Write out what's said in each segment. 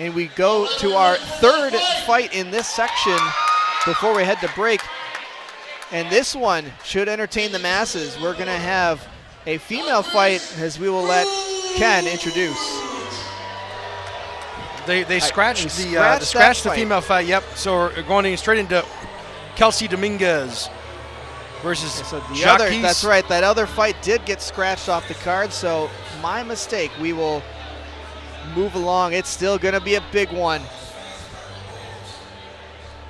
And we go to our third fight in this section before we head to break. And this one should entertain the masses. We're going to have a female fight as we will let Ken introduce. They scratched the female fight, yep. So we're going straight into KELSEY Dominguez versus JAC'QUIS. That's right, that other fight did get scratched off the card, so my mistake. We will move along. It's still going to be a big one.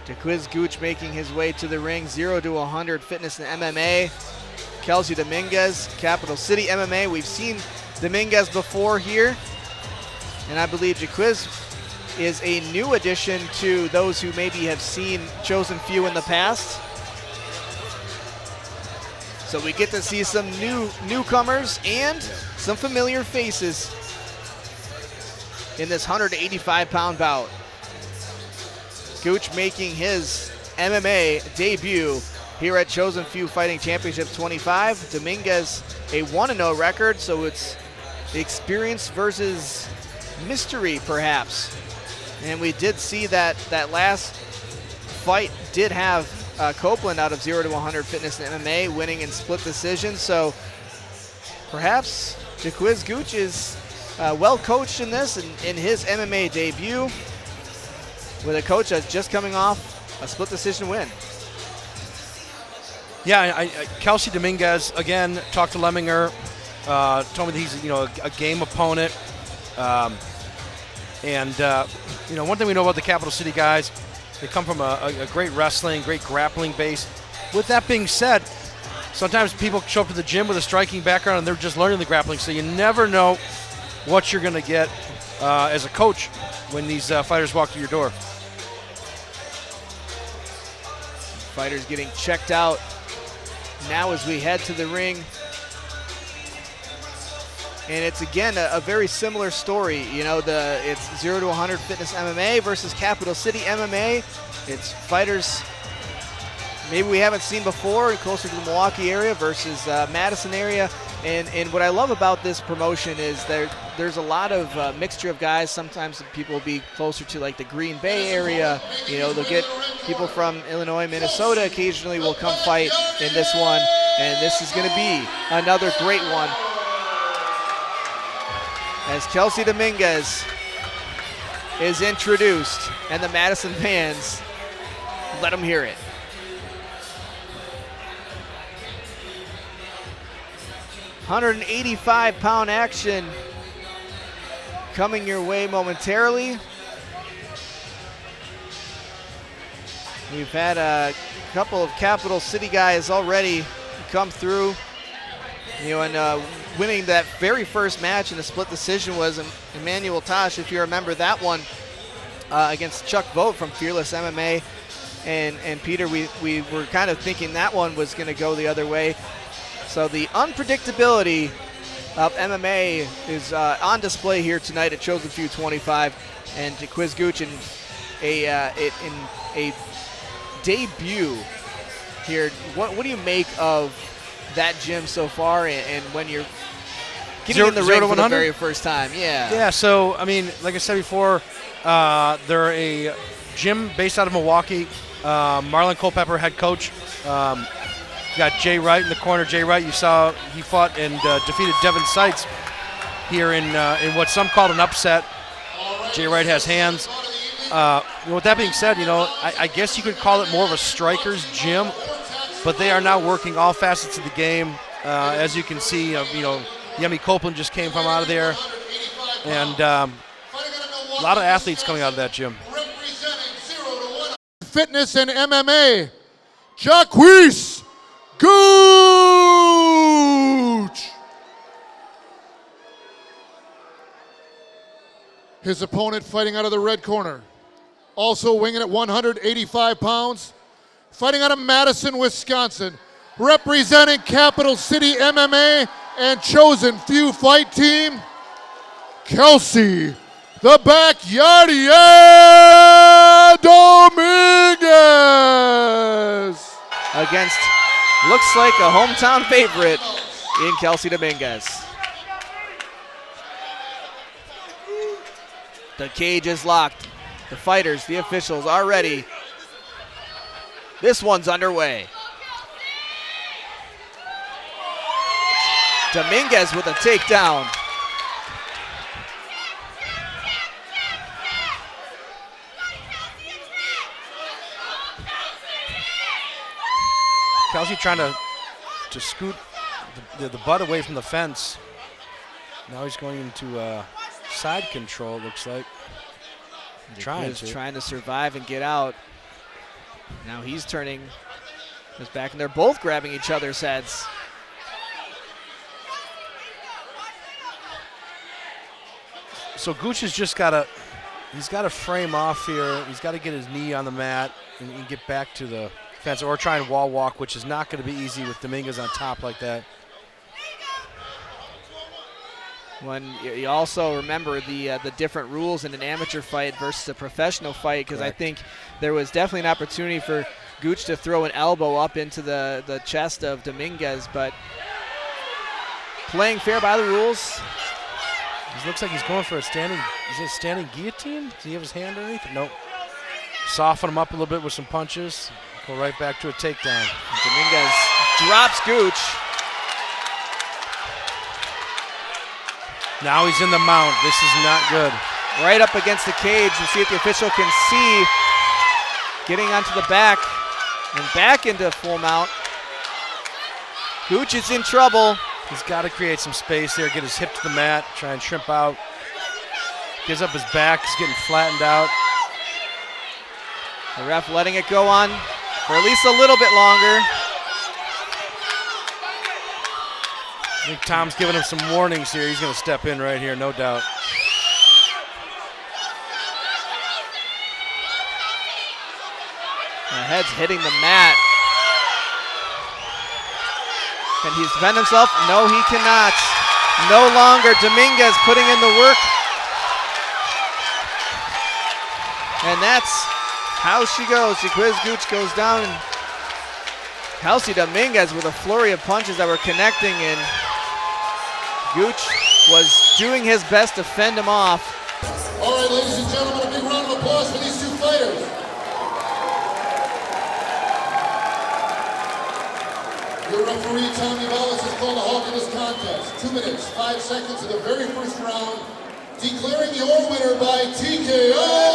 JAC'QUIS Gooch making his way to the ring, 0 to 100 fitness and MMA. KELSEY Dominguez, Capital City MMA. We've seen Dominguez before here, and I believe JAC'QUIS is a new addition to those who maybe have seen Chosen Few in the past. So we get to see some newcomers and some familiar faces in this 185-pound bout. Gooch making his MMA debut here at Chosen Few Fighting Championships 25. Dominguez a 1-0 record, so it's the experience versus mystery perhaps. And we did see that last fight did have Copeland out of 0 to 100 fitness and MMA winning in split decision, so perhaps JAC'QUIS Gooch is well coached in this in his MMA debut with a coach that's just coming off a split decision win. Yeah, KELSEY Dominguez, again, talked to Lemminger, told me that he's a game opponent. One thing we know about the Capital City guys, they come from a great wrestling, great grappling base. With that being said, sometimes people show up to the gym with a striking background and they're just learning the grappling, so you never know what you're going to get as a coach when these fighters walk through your door. Fighters getting checked out now as we head to the ring. And it's, again, a very similar story. It's 0 to 100 fitness MMA versus Capital City MMA. It's fighters maybe we haven't seen before, closer to the Milwaukee area versus Madison area. And what I love about this promotion is there's a lot of mixture of guys. Sometimes people will be closer to like the Green Bay area. They'll get people from Illinois, Minnesota occasionally will come fight in this one. And this is going to be another great one, as KELSEY Dominguez is introduced and the Madison fans, let them hear it. $185-pound action coming your way momentarily. We've had a couple of Capital City guys already come through. And winning that very first match in a split decision was Emmanuel Tosh, if you remember that one, against Chuck Vogt from Fearless MMA. And Peter, we were kind of thinking that one was going to go the other way. So the unpredictability of MMA is on display here tonight at Chosen Few 25, and JAC'QUIS Gooch in a debut here. What do you make of that gym so far, and when you're getting in the ring for the very first time? Yeah, so I mean, like I said before, they're a gym based out of Milwaukee. Marlon Culpepper, head coach. Got Jay Wright in the corner. Jay Wright, you saw he fought and defeated Devin Seitz here in what some called an upset. Jay Wright has hands. With that being said, I guess you could call it more of a striker's gym, but they are now working all facets of the game. As you can see, Yemi Copeland just came from out of there, and a lot of athletes coming out of that gym. Fitness and MMA, JAC'QUIS Gooch. His opponent fighting out of the red corner, also weighing at 185 pounds, fighting out of Madison, Wisconsin, representing Capital City MMA and Chosen Few Fight Team, KELSEY the Backyardia Dominguez. Against, looks like a hometown favorite in KELSEY Dominguez. The cage is locked. The fighters, the officials are ready. This one's underway. Dominguez with a takedown. Kelsey trying to scoot the butt away from the fence. Now he's going into side control, it looks like. Trying to survive and get out. Now he's turning his back, and they're both grabbing each other's heads. So Gooch has just got to frame off here. He's got to get his knee on the mat and get back to the fence, or try and wall walk, which is not going to be easy with Dominguez on top like that. When you also remember the different rules in an amateur fight versus a professional fight, because I think there was definitely an opportunity for Gooch to throw an elbow up into the chest of Dominguez, but playing fair by the rules. It looks like he's going for a standing, is it a standing guillotine? Does he have his hand underneath? Nope. Soften him up a little bit with some punches. Go right back to a takedown. Dominguez drops Gooch. Now he's in the mount. This is not good. Right up against the cage. You see if the official can see. Getting onto the back and back into full mount. Gooch is in trouble. He's got to create some space there, get his hip to the mat, try and shrimp out. Gives up his back, he's getting flattened out. The ref letting it go on for at least a little bit longer. I think Tom's giving him some warnings here. He's going to step in right here, no doubt. The head's hitting the mat. Can he defend himself? No, he cannot. No longer. Dominguez putting in the work. And that's how she goes. JAC'QUIS Gooch goes down, and Kelsey Dominguez with a flurry of punches that were connecting, and Gooch was doing his best to fend him off. All right, ladies and gentlemen, a big round of applause for these two fighters. Your referee, Tommy Wallace, has called a halt to this contest. 2 minutes, 5 seconds of the very first round, declaring your winner by TKO.